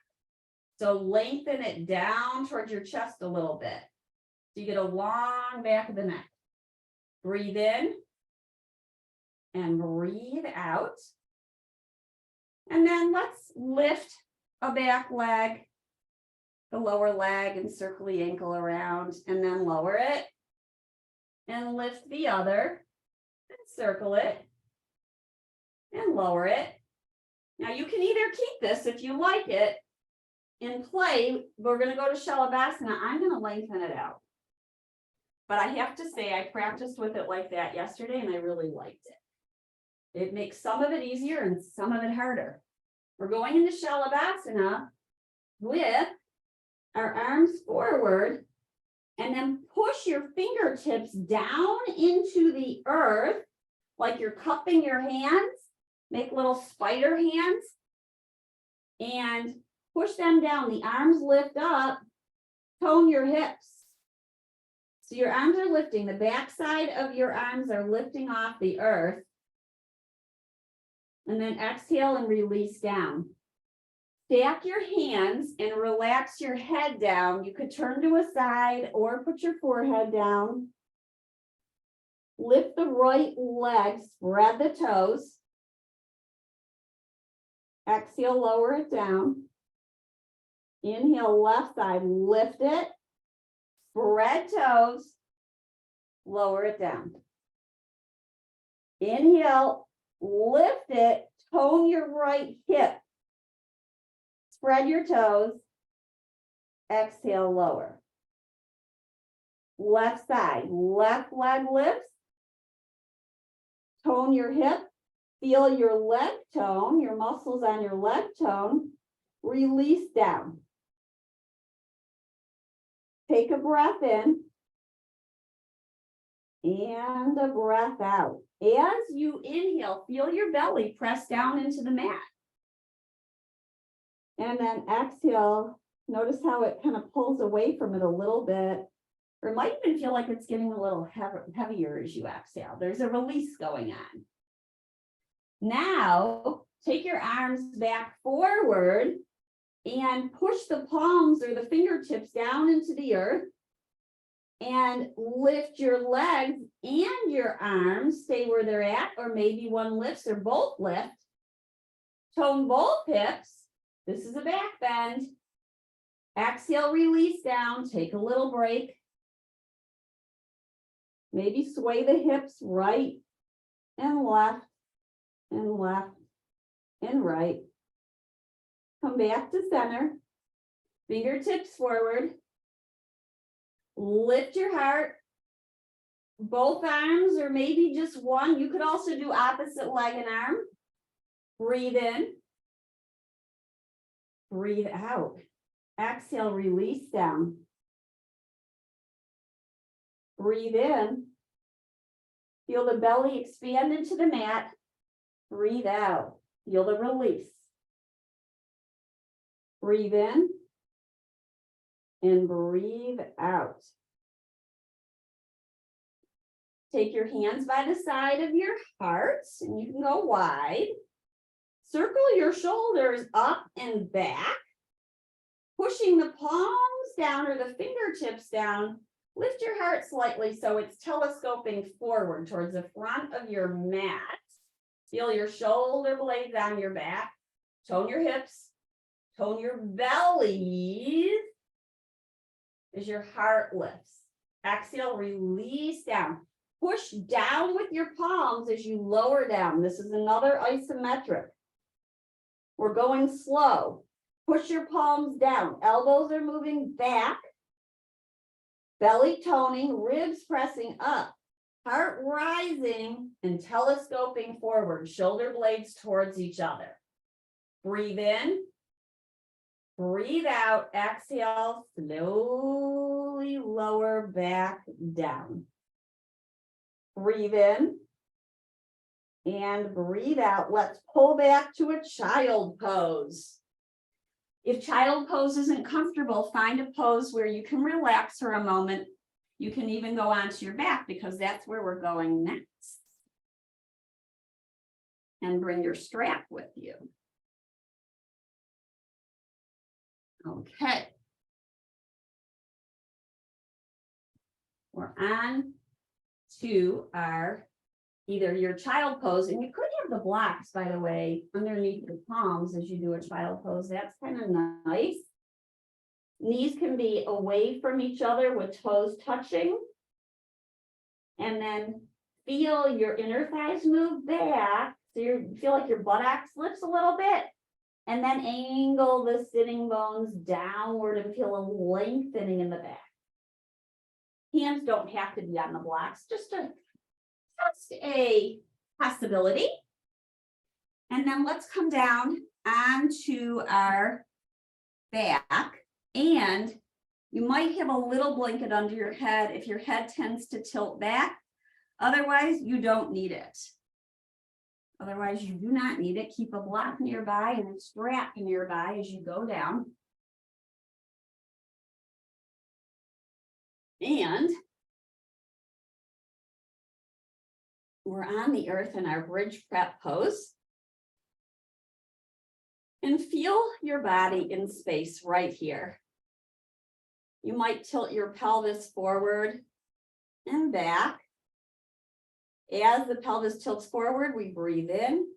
So lengthen it down towards your chest a little bit. So you get a long back of the neck. Breathe in and breathe out. And then let's lift a back leg, the lower leg, and circle the ankle around, and then lower it and lift the other. Circle it and lower it. Now you can either keep this if you like it in play. We're going to go to Shalabhasana. I'm going to lengthen it out. But I have to say, I practiced with it like that yesterday and I really liked it. It makes some of it easier and some of it harder. We're going into Shalabhasana with our arms forward, and then push your fingertips down into the earth like you're cupping your hands. Make little spider hands and push them down. The arms lift up, tone your hips. So your arms are lifting, the back side of your arms are lifting off the earth. And then exhale and release down. Stack your hands and relax your head down. You could turn to a side or put your forehead down. Lift the right leg, spread the toes. Exhale, lower it down. Inhale, left side, lift it. Spread toes, lower it down. Inhale, lift it, tone your right hip. Spread your toes, exhale, lower. Left side, left leg lifts. Tone your hip, feel your leg tone, your muscles on your leg tone. Release down. Take a breath in and a breath out. As you inhale, feel your belly press down into the mat. And then exhale, Notice how it kind of pulls away from it a little bit. Or it might even feel like it's getting a little heavier as you exhale. There's a release going on. Now, take your arms back forward and push the palms or the fingertips down into the earth. And lift your legs and your arms, stay where they're at, or maybe one lifts or both lift. Tone both hips. This is a back bend. Exhale, release down, take a little break. Maybe sway the hips right and left and left and right. Come back to center. Fingertips forward. Lift your heart. Both arms or maybe just one. You could also do opposite leg and arm. Breathe in. Breathe out. Exhale, release down. Breathe in. Feel the belly expand into the mat. Breathe out. Feel the release. Breathe in. And breathe out. Take your hands by the side of your heart, and you can go wide. Circle your shoulders up and back. Pushing the palms down or the fingertips down. Lift your heart slightly so it's telescoping forward towards the front of your mat. Feel your shoulder blades on your back. Tone your hips. Tone your belly as your heart lifts. Exhale, release down. Push down with your palms as you lower down. This is another isometric. We're going slow. Push your palms down. Elbows are moving back. Belly toning, ribs pressing up. Heart rising and telescoping forward. Shoulder blades towards each other. Breathe in. Breathe out. Exhale. Slowly lower back down. Breathe in. And breathe out. Let's pull back to a child pose. If child pose isn't comfortable, find a pose where you can relax for a moment. You can even go onto your back because that's where we're going next. And bring your strap with you. Okay. We're on to our either your child pose, and you could have the blocks, by the way, underneath your palms as you do a child pose. That's kind of nice. Knees can be away from each other with toes touching. And then feel your inner thighs move back. So you feel like your buttocks lifts a little bit. And then angle the sitting bones downward and feel a lengthening in the back. Hands don't have to be on the blocks, just a possibility. And then let's come down onto our back, and you might have a little blanket under your head if your head tends to tilt back. Otherwise, you don't need it. Otherwise, you do not need it. Keep a block nearby and a strap nearby as you go down. And we're on the earth in our bridge prep pose. And feel your body in space right here. You might tilt your pelvis forward and back. As the pelvis tilts forward, we breathe in.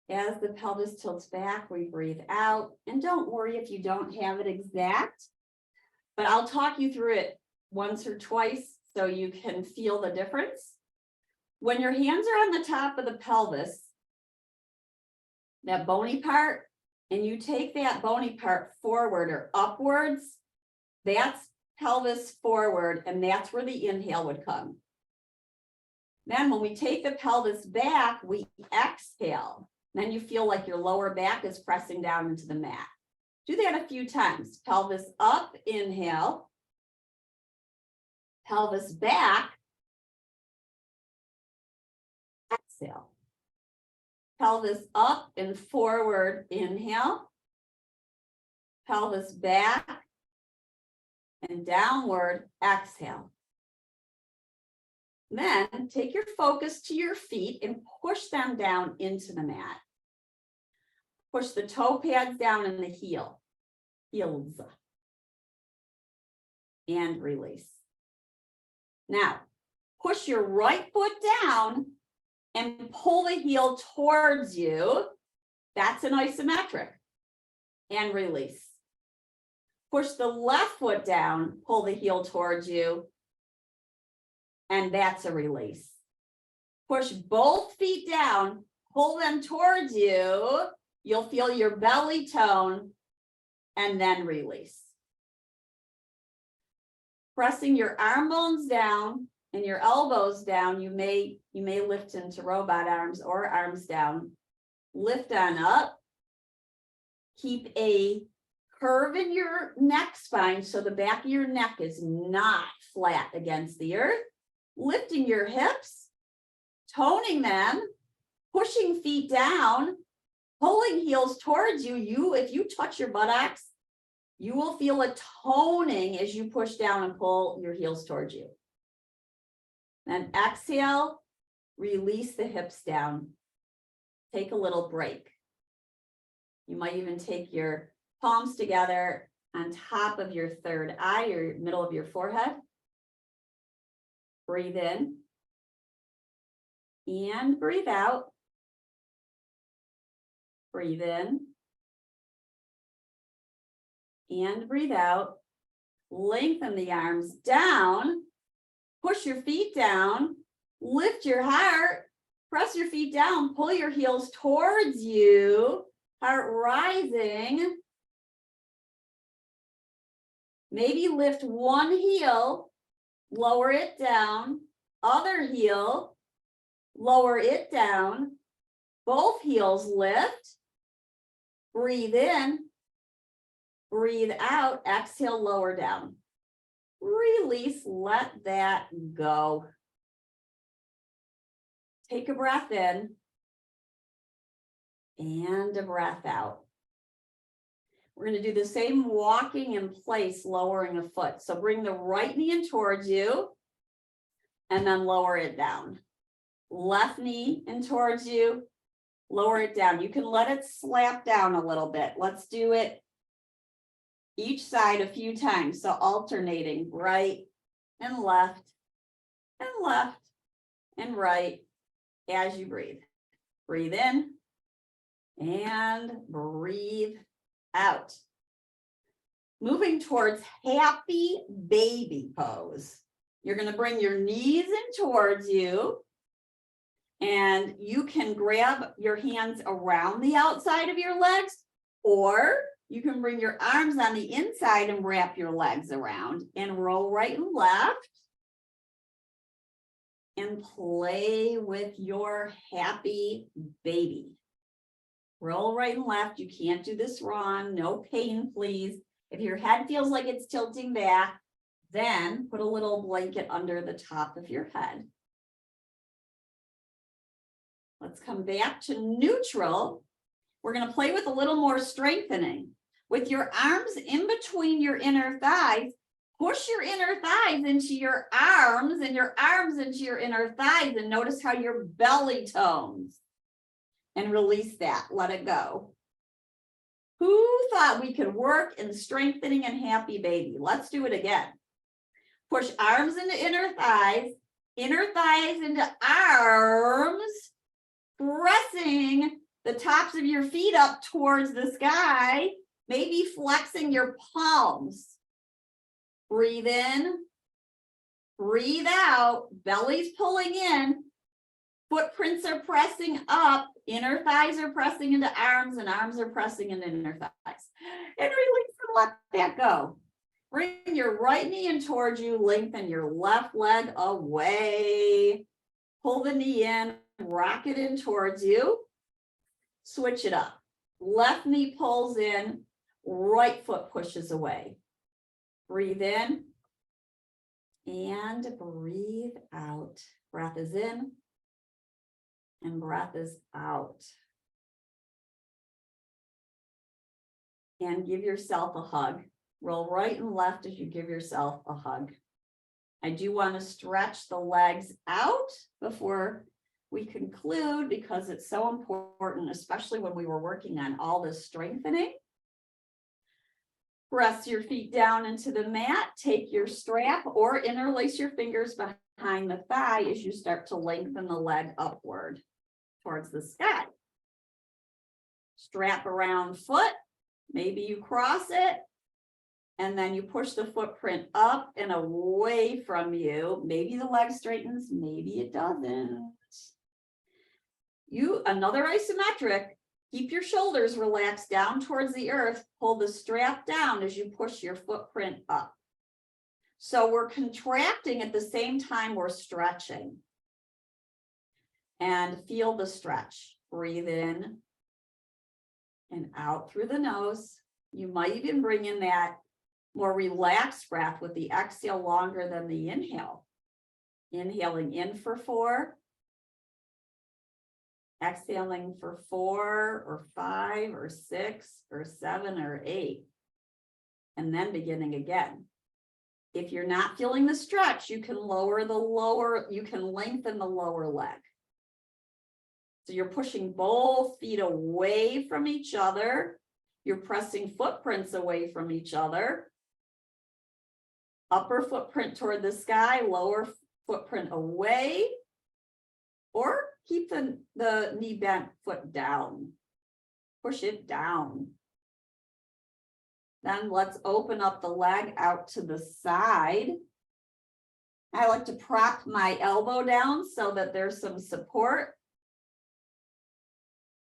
As the pelvis tilts back, we breathe out. And don't worry if you don't have it exact, but I'll talk you through it once or twice so you can feel the difference. When your hands are on the top of the pelvis, that bony part, and you take that bony part forward or upwards, that's pelvis forward, and that's where the inhale would come. Then when we take the pelvis back, we exhale. Then you feel like your lower back is pressing down into the mat. Do that a few times. Pelvis up, inhale. Pelvis back, exhale. Pelvis up and forward, inhale. pelvis back and downward, exhale. Then take your focus to your feet and push them down into the mat. Push the toe pads down in the heels. And release. Now, push your right foot down and pull the heel towards you. That's an isometric. And release. Push the left foot down, pull the heel towards you. And that's a release. Push both feet down, pull them towards you. You'll feel your belly tone, and then release. Pressing your arm bones down and your elbows down, you may lift into robot arms or arms down. Lift on up. Keep a curve in your neck spine so the back of your neck is not flat against the earth. Lifting your hips, toning them, pushing feet down, pulling heels towards you. If you touch your buttocks, you will feel a toning as you push down and pull your heels towards you. Then exhale, release the hips down. Take a little break. You might even take your palms together on top of your third eye, or middle of your forehead. Breathe in and breathe out. Breathe in and breathe out. Lengthen the arms down. Push your feet down. Lift your heart. Press your feet down. Pull your heels towards you. Heart rising. Maybe lift one heel. Lower it down. Other heel. Lower it down. Both heels lift. Breathe in. Breathe out. Exhale, lower down. Release, let that go. Take a breath in and a breath out. We're going to do the same walking in place, lowering a foot. So bring the right knee in towards you and then lower it down. Left knee in towards you, lower it down. You can let it slap down a little bit. Let's do it each side a few times. So alternating right and left and right as you breathe. Breathe in and breathe out. Moving towards happy baby pose. You're going to bring your knees in towards you, and you can grab your hands around the outside of your legs, or you can bring your arms on the inside and wrap your legs around and roll right and left and play with your happy baby. Roll right and left. You can't do this wrong. No pain, please. If your head feels like it's tilting back, then put a little blanket under the top of your head. Let's come back to neutral. We're going to play with a little more strengthening. With your arms in between your inner thighs, push your inner thighs into your arms and your arms into your inner thighs, and notice how your belly tones. And release that. Let it go. Who thought we could work in strengthening and happy baby? Let's do it again. Push arms into inner thighs into arms, pressing the tops of your feet up towards the sky, maybe flexing your palms. Breathe in, breathe out, belly's pulling in, footprints are pressing up, inner thighs are pressing into arms, and arms are pressing into inner thighs. And release and let that go. Bring your right knee in towards you, lengthen your left leg away. Pull the knee in, rock it in towards you. Switch it up. Left knee pulls in, right foot pushes away. Breathe in and breathe out. Breath is in and breath is out. and give yourself a hug. Roll right and left as you give yourself a hug. I do want to stretch the legs out before we conclude because it's so important, especially when we were working on all this strengthening. Press your feet down into the mat, take your strap or interlace your fingers behind the thigh as you start to lengthen the leg upward towards the sky. Strap around foot, maybe you cross it, and then you push the footprint up and away from you. Maybe the leg straightens, maybe it doesn't. Another isometric, keep your shoulders relaxed down towards the earth, pull the strap down as you push your footprint up. So we're contracting at the same time we're stretching. And feel the stretch. Breathe in and out through the nose. You might even bring in that more relaxed breath with the exhale longer than the inhale. Inhaling in for 4. Exhaling for 4 or 5 or 6 or 7 or 8. And then beginning again. If you're not feeling the stretch, you can you can lengthen the lower leg. So you're pushing both feet away from each other. You're pressing footprints away from each other. Upper footprint toward the sky, lower footprint away. Or keep the knee bent foot down. Push it down. Then let's open up the leg out to the side. I like to prop my elbow down so that there's some support.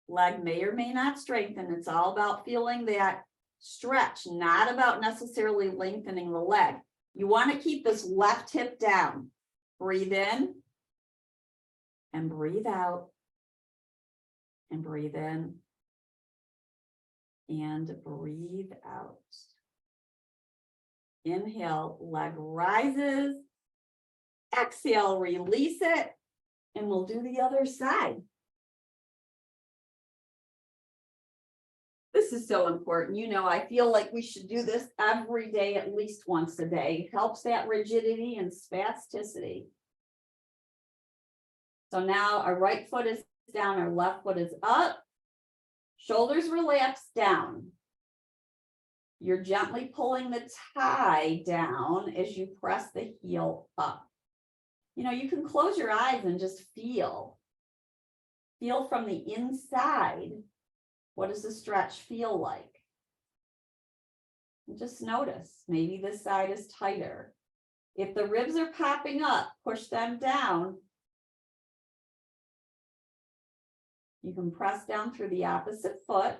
Leg may or may not strengthen. It's all about feeling that stretch, not about necessarily lengthening the leg. You want to keep this left hip down. Breathe in and breathe out and breathe in and breathe out. Inhale, leg rises. Exhale, release it, and we'll do the other side. This is so important. You know, I feel like we should do this every day, at least once a day. It helps that rigidity and spasticity. So now our right foot is down, our left foot is up. Shoulders relaxed down. You're gently pulling the thigh down as you press the heel up. You know, you can close your eyes and just feel. Feel from the inside. What does the stretch feel like? And just notice, maybe this side is tighter. If the ribs are popping up, push them down. You can press down through the opposite foot.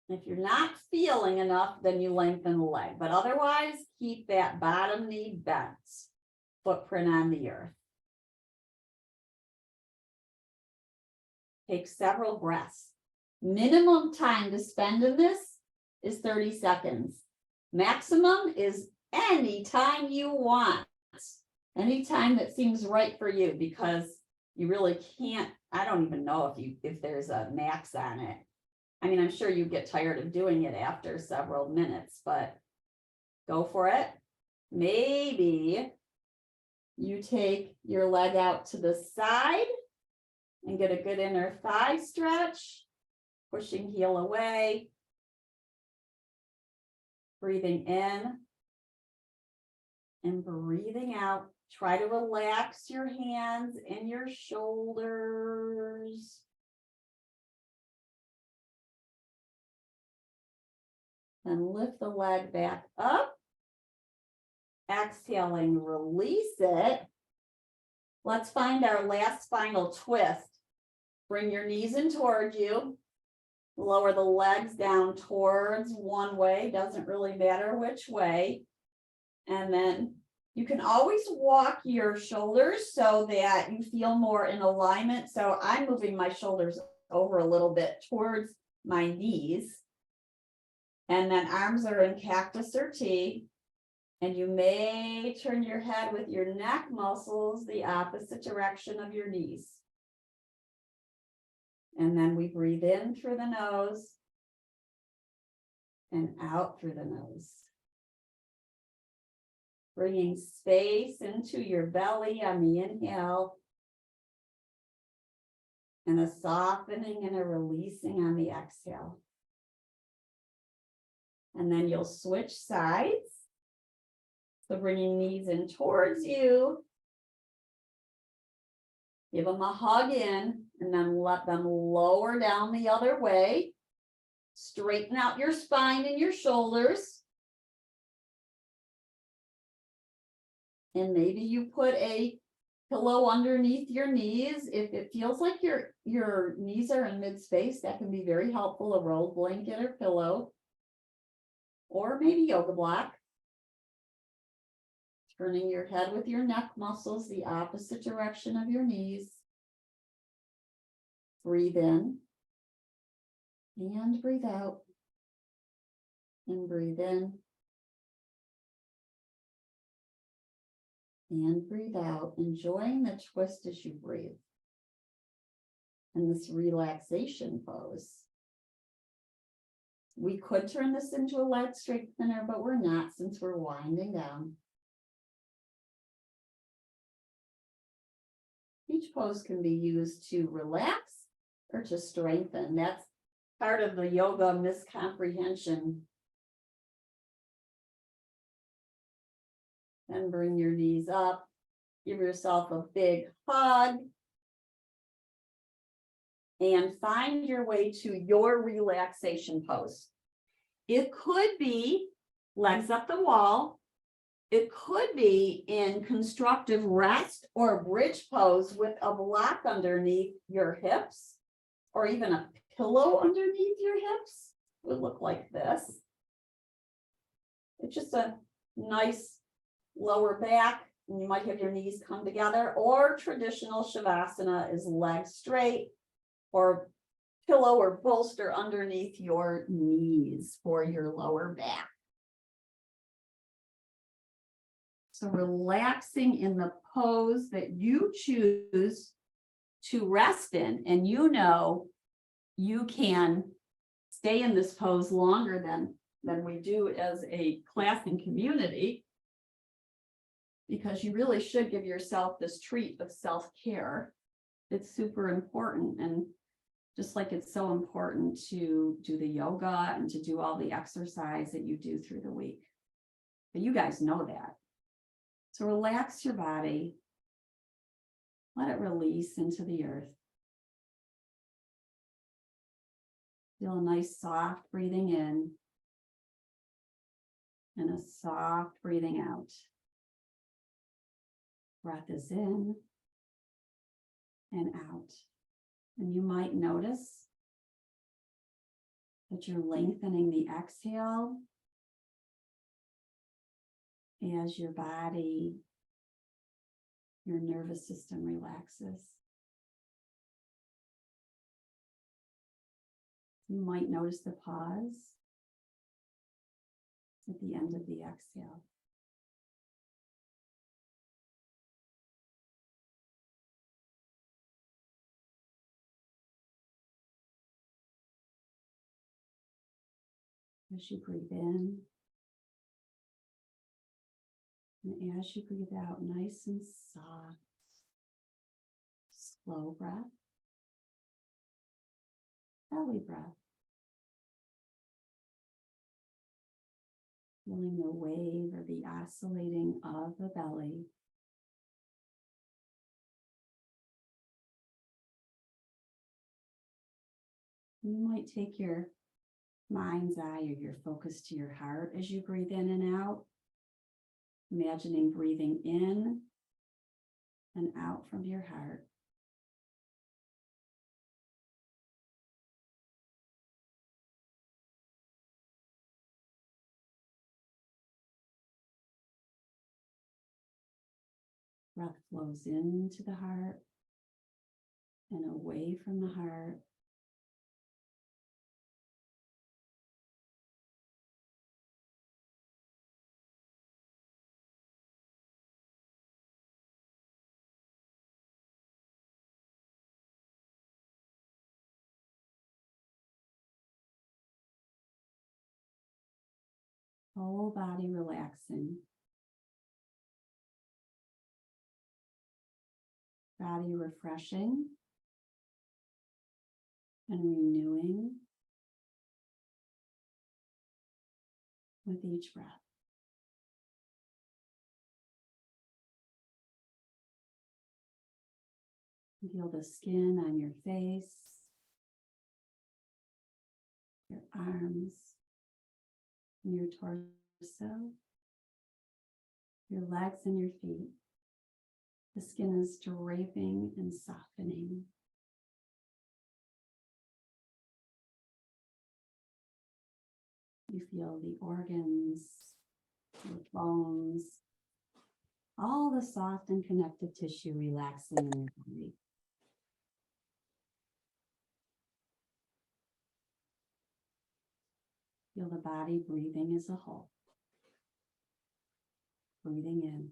If you're not feeling enough, then you lengthen the leg. But otherwise, keep that bottom knee bent, footprint on the earth. Take several breaths. Minimum time to spend in this is 30 seconds. Maximum is any time you want. Any time that seems right for you, because you really can't, I don't even know if there's a max on it. I mean, I'm sure you get tired of doing it after several minutes, but go for it. Maybe you take your leg out to the side and get a good inner thigh stretch, pushing heel away, breathing in and breathing out. Try to relax your hands and your shoulders. And lift the leg back up. Exhaling, release it. Let's find our last final twist. Bring your knees in toward you. Lower the legs down towards one way. Doesn't really matter which way. And then you can always walk your shoulders so that you feel more in alignment. So I'm moving my shoulders over a little bit towards my knees. And then arms are in cactus or T. And you may turn your head with your neck muscles the opposite direction of your knees. And then we breathe in through the nose and out through the nose. Bringing space into your belly on the inhale. And a softening and a releasing on the exhale. And then you'll switch sides. So bringing knees in towards you. Give them a hug in and then let them lower down the other way. Straighten out your spine and your shoulders. And maybe you put a pillow underneath your knees. If it feels like your knees are in mid-space, that can be very helpful, a rolled blanket or pillow. Or maybe yoga block. Turning your head with your neck muscles the opposite direction of your knees. Breathe in. And breathe out. And breathe in. And breathe out, enjoying the twist as you breathe. And this relaxation pose. We could turn this into a leg strengthener, but we're not since we're winding down. Each pose can be used to relax or to strengthen. That's part of the yoga miscomprehension. And bring your knees up. Give yourself a big hug. And find your way to your relaxation pose. It could be legs up the wall. It could be in constructive rest or bridge pose with a block underneath your hips, or even a pillow underneath your hips. It would look like this. It's just a nice lower back, and you might have your knees come together, or traditional Shavasana is legs straight, or pillow or bolster underneath your knees for your lower back. So relaxing in the pose that you choose to rest in, and you know you can stay in this pose longer than we do as a class and community, because you really should give yourself this treat of self-care. It's super important, and just like it's so important to do the yoga and to do all the exercise that you do through the week. But you guys know that. So relax your body. Let it release into the earth. Feel a nice soft breathing in and a soft breathing out. Breath is in and out. And you might notice that you're lengthening the exhale as your body, your nervous system relaxes. You might notice the pause at the end of the exhale. As you breathe in, and as you breathe out, nice and soft, slow breath, belly breath. Feeling the wave or the oscillating of the belly. You might take your mind's eye or your focus to your heart as you breathe in and out. Imagining breathing in and out from your heart. Breath flows into the heart and away from the heart. Whole body relaxing. Body refreshing and renewing with each breath. Feel the skin on your face, your arms, and your torso, your legs and your feet. The skin is draping and softening. You feel the organs, the bones, all the soft and connective tissue relaxing in your body. Feel the body breathing as a whole. Breathing in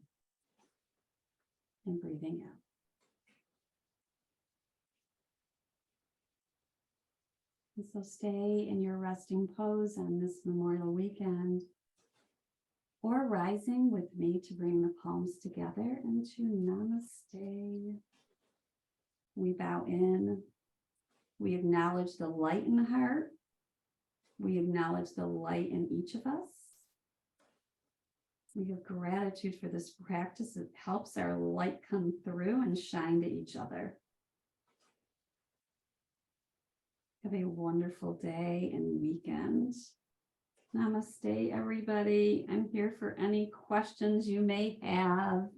and breathing out. And so stay in your resting pose on this Memorial weekend, or rising with me to bring the palms together into Namaste. We bow in. We acknowledge the light in the heart. We acknowledge the light in each of us. We have gratitude for this practice. It helps our light come through and shine to each other. Have a wonderful day and weekend. Namaste, everybody. I'm here for any questions you may have.